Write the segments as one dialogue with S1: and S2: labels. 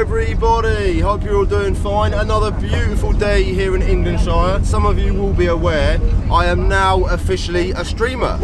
S1: everybody, hope you're all doing fine. Another beautiful day here in Englandshire. Some of you will be aware I am now officially a streamer.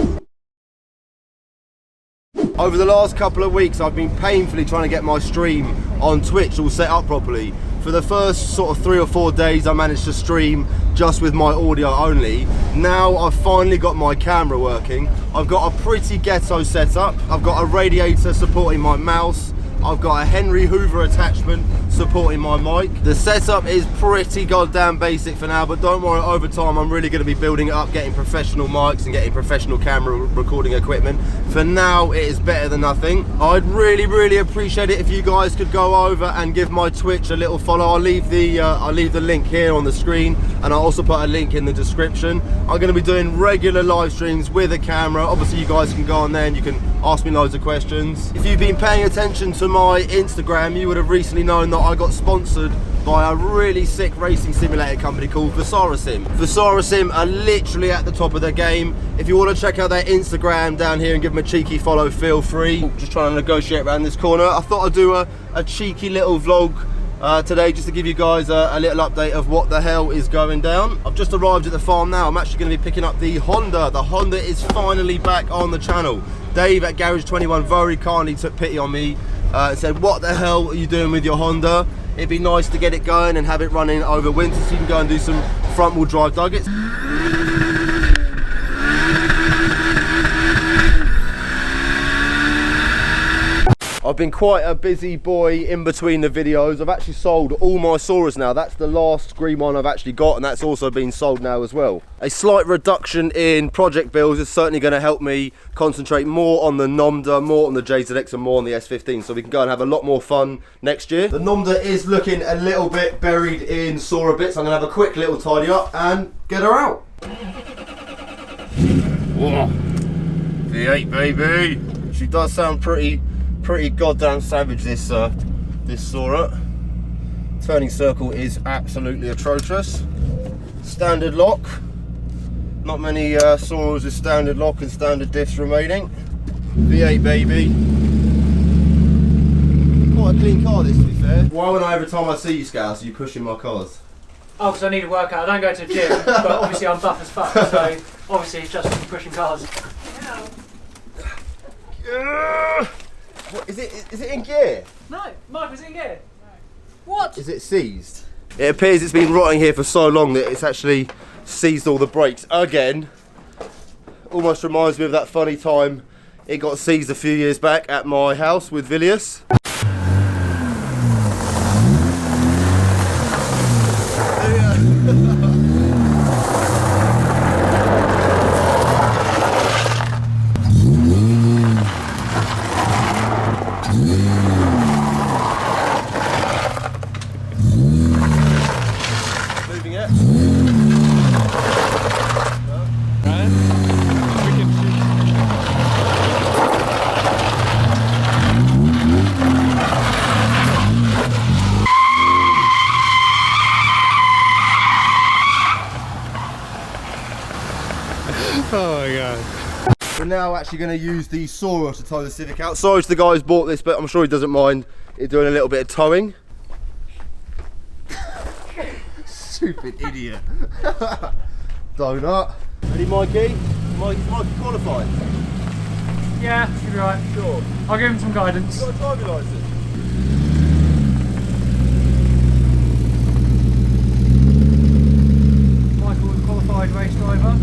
S1: Over the last couple of weeks I've been painfully trying to get my stream on Twitch all set up properly. For the first sort of 3 or 4 days I managed to stream just with my audio only. Now I've finally got my camera working. I've got a pretty ghetto setup. I've got a radiator supporting my mouse. I've got a Henry Hoover attachment supporting my mic. The setup is pretty goddamn basic for now, but don't worry, over time I'm really going to be building it up, getting professional mics and getting professional camera recording equipment. For now it is better than nothing. I'd really appreciate it if you guys could go over and give my Twitch a little follow. I'll leave the link here on the screen, and I'll also put a link in the description. I'm going to be doing regular live streams with a camera. Obviously you guys can go on there and you can ask me loads of questions. If you've been paying attention to my Instagram, you would have recently known that I got sponsored by a really sick racing simulator company called Sim. Sim are literally at the top of their game. If you want to check out their Instagram down here and give them a cheeky follow, feel free. Just trying to negotiate around this corner. I thought I'd do a cheeky little vlog today just to give you guys a little update of what the hell is going down. I've just arrived at the farm now. I'm actually going to be picking up the Honda. The Honda is finally back on the channel. Dave at Garage 21 very kindly took pity on me and said, what the hell are you doing with your Honda? It'd be nice to get it going and have it running over winter so you can go and do some front wheel drive duggets. I've been quite a busy boy in between the videos. I've actually sold all my Saurus now. That's the last green one I've actually got, and that's also been sold now as well. A slight reduction in project builds is certainly going to help me concentrate more on the Nomda, more on the JZX and more on the S15, so we can go and have a lot more fun next year. The Nomda is looking a little bit buried in Sora bits. I'm going to have a quick little tidy up and get her out. Whoa. V8 baby. She does sound pretty goddamn savage, this Sora. Turning circle is absolutely atrocious. Standard lock. Not many Soras with standard lock and standard diffs remaining. V8 baby. Quite a clean car this, to be fair. Why when every time I see you, Scouse, are you pushing my cars?
S2: Oh, because I need a workout. I don't go to the gym, but obviously I'm buff as fuck, so obviously it's just pushing cars.
S1: What, is it in gear?
S2: No, Mike, was it in gear? No. What?
S1: Is it seized? It appears it's been rotting here for so long that it's actually seized all the brakes again. Almost reminds me of that funny time it got seized a few years back at my house with Villius.
S3: Oh my god.
S1: We're now actually going to use the Sora to tow the Civic out. Sorry to the guy who's bought this, but I'm sure he doesn't mind it doing a little bit of towing. Stupid idiot. Donut. Ready, Mikey? Mikey qualified?
S2: Yeah, should be right.
S1: Sure.
S2: I'll give him some guidance.
S1: You got a driving licence?
S2: Michael is a qualified race driver.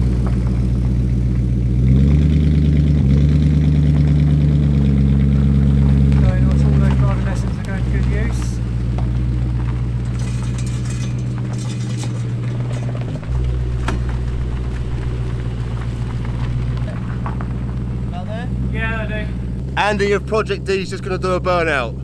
S1: Andy of Project D is just going to do a burnout.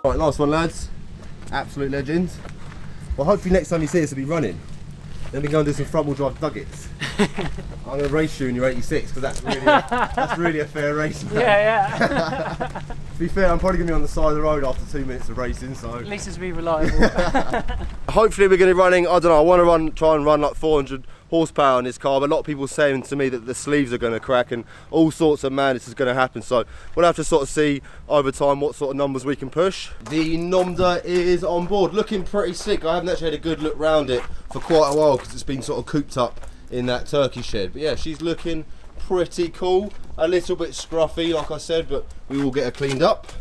S1: Right, last one, lads. Absolute legend. Well, hopefully next time you see us, it'll be running. Then we go and do some front wheel drive nuggets. I'm going to race you in your 86 because that's really a fair race, man.
S2: Yeah.
S1: To be fair, I'm probably going to be on the side of the road after 2 minutes of racing, so.
S2: At least it's be reliable.
S1: Hopefully we're going to be running, I don't know, I want to try and run like 400 horsepower on this car, but a lot of people saying to me that the sleeves are going to crack and all sorts of madness is going to happen, so we'll have to sort of see over time what sort of numbers we can push. The Nomda is on board, looking pretty sick. I haven't actually had a good look round it for quite a while because it's been sort of cooped up in that turkey shed, but yeah, she's looking pretty cool. A little bit scruffy, like I said, but we will get her cleaned up.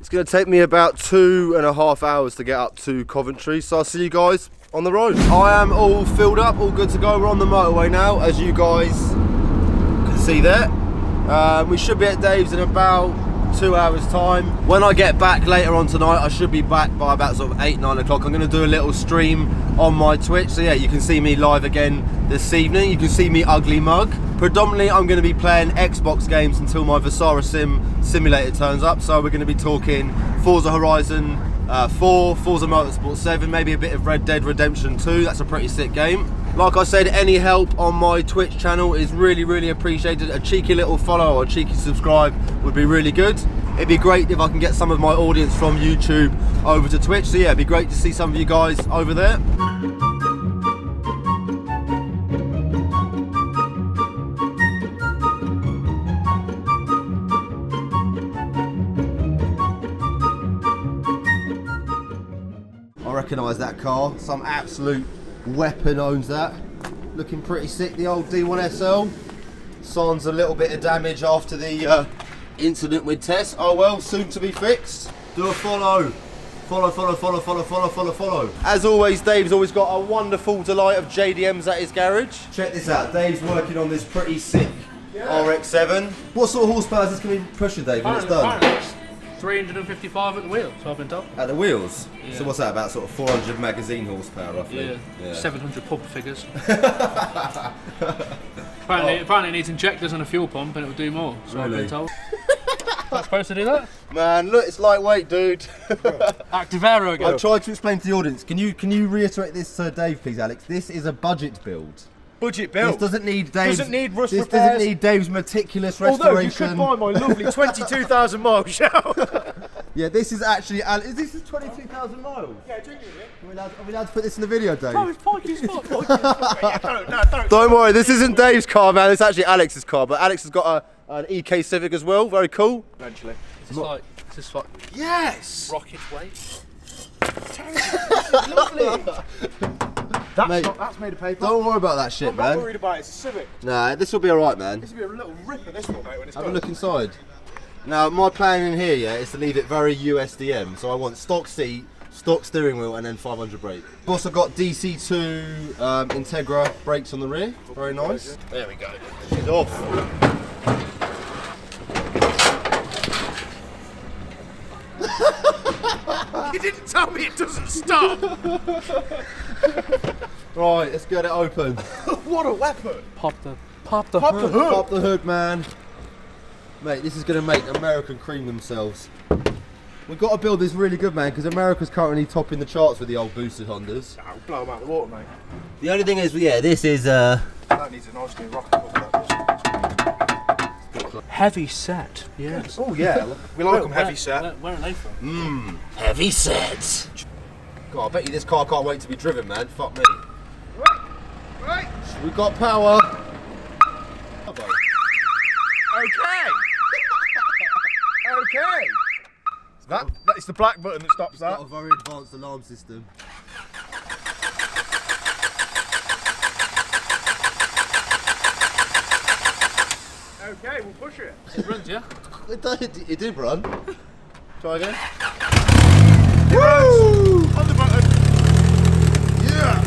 S1: It's going to take me about 2.5 hours to get up to Coventry, so I'll see you guys on the road. I am all filled up, all good to go. We're on the motorway now, as you guys can see there. We should be at Dave's in about 2 hours time. When I get back later on tonight, I should be back by about sort of 8-9 o'clock. I'm going to do a little stream on my Twitch, so yeah, you can see me live again this evening. You can see me ugly mug. Predominantly I'm going to be playing Xbox games until my Versara simulator turns up, so we're going to be talking Forza Horizon 4, Forza Motorsport 7, maybe a bit of Red Dead Redemption 2. That's a pretty sick game. Like I said, any help on my Twitch channel is really appreciated. A cheeky little follow or a cheeky subscribe would be really good. It'd be great if I can get some of my audience from YouTube over to Twitch. So yeah, it'd be great to see some of you guys over there. I recognise that car. Some absolute weapon owns that. Looking pretty sick, the old D1 SL. Sans a little bit of damage after the incident with Tess. Oh well, soon to be fixed. Do a follow. Follow. As always, Dave's always got a wonderful delight of JDMs at his garage. Check this out, Dave's working on this pretty sick RX-7. What sort of horsepower is this going to be pushing, Dave, when it's done?
S2: 355 at the wheels, I've been told.
S1: At the wheels?
S2: Yeah.
S1: So what's that, about sort of 400 magazine horsepower roughly?
S2: Yeah. 700 pump figures. apparently it needs injectors and a fuel pump and it will do more, so
S1: really?
S2: I've been told. Not supposed to do that?
S1: Man, look, it's lightweight, dude.
S2: Active Aero again.
S1: I tried to explain to the audience. Can you reiterate this to Dave, please, Alex? This is a budget build.
S3: Budget build.
S1: This doesn't need Dave's.
S3: Doesn't need rust
S1: this
S3: repairs.
S1: doesn't need Dave's meticulous
S3: Although you
S1: restoration.
S3: could buy my lovely 22,000 mile shell.
S1: Yeah, this is actually. This is 22,000 miles.
S3: Yeah, genuinely.
S1: Are we allowed to put this in the video, Dave?
S2: Oh, it's Pikey's fault.
S3: Don't.
S1: Don't worry, this isn't Dave's car, man. It's actually Alex's car. But Alex has got an EK Civic as well. Very cool.
S3: Eventually.
S2: It's just like
S3: Yes.
S2: rocket weight.
S3: Lovely.
S1: Mate,
S3: That's made of paper.
S1: Don't worry about that shit,
S3: I'm not
S1: man.
S3: worried about it. It's a Civic.
S1: Nah, this will be alright, man.
S3: This will be a little ripper, this one, mate, when it's
S1: Have a
S3: done.
S1: look inside. Now, my plan in here, yeah, is to leave it very USDM. So I want stock seat, stock steering wheel, and then 500 brake. I've also got DC2 Integra brakes on the rear. Very nice. There we go. She's off.
S3: You didn't tell me it doesn't stop.
S1: Right, let's get it open.
S3: What a weapon.
S2: Pop the
S3: Pop the
S2: hood.
S3: hood.
S1: Pop the hood, man. Mate, this is going to make American cream themselves. We've got to build this really good, man, because America's currently topping the charts with the old boosted Hondas.
S3: I'll blow them out of the water, mate.
S1: The only thing is, yeah, this is
S3: That needs a nice new rocket.
S2: Heavy set. Yes.
S3: Oh yeah, we like them heavy set.
S2: Where are they from?
S1: heavy sets. God, I bet you this car can't wait to be driven, man. Fuck me.
S3: Right.
S1: We've got power.
S3: Okay. Okay. That is the black button that stops that.
S1: Got a very advanced alarm system.
S3: Okay, we'll push it.
S2: It runs, yeah?
S1: It did run. Try again.
S3: Woo! On the button. Yeah.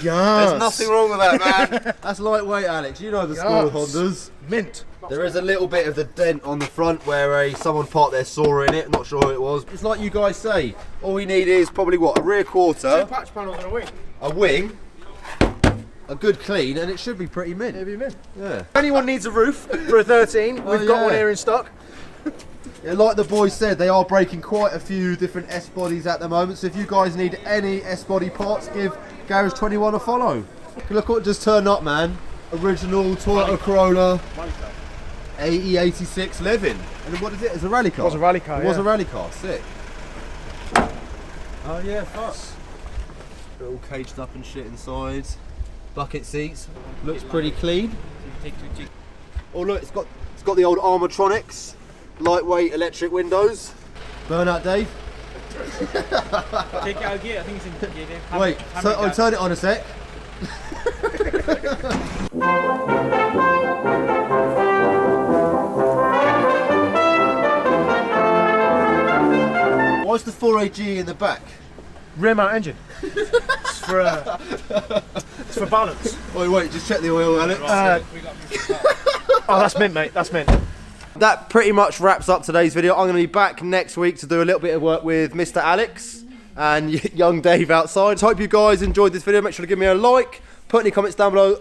S1: There's nothing wrong with that, man. That's lightweight, Alex. You know the score of Hondas.
S3: Mint.
S1: There is a little bit of the dent on the front where someone parked their saw in it. Not sure who it was. It's like you guys say. All we need is probably what, a rear quarter,
S3: 2 patch panels and a wing.
S1: a wing, a good clean, and it should be pretty mint.
S3: It'll be mint.
S1: Yeah.
S3: If anyone needs a roof for a 13, we've got one here in stock.
S1: Yeah, like the boys said, they are breaking quite a few different S-bodies at the moment, so if you guys need any S-body parts, give Garage21 a follow. Look what just turned up, man. Original Toyota Corolla AE86 Levin. And what is it? It's a rally car.
S3: It was a rally car,
S1: It was a rally car, sick. Oh yeah, fuck. All caged up and shit inside. Bucket seats. Looks pretty clean. Oh look, it's got the old Armatronics. Lightweight electric windows. Burnout Dave.
S4: Take it out of gear, I think it's in gear, Dave.
S1: Wait, so I'll turn it on a sec. Why's the 4AG in the back?
S3: Rear mount engine. It's for balance.
S1: Wait, just check the oil, Alex.
S3: Oh, that's mint, mate. That's mint.
S1: That pretty much wraps up today's video. I'm going to be back next week to do a little bit of work with Mr. Alex and young Dave outside. Hope you guys enjoyed this video. Make sure to give me a like, put any comments down below.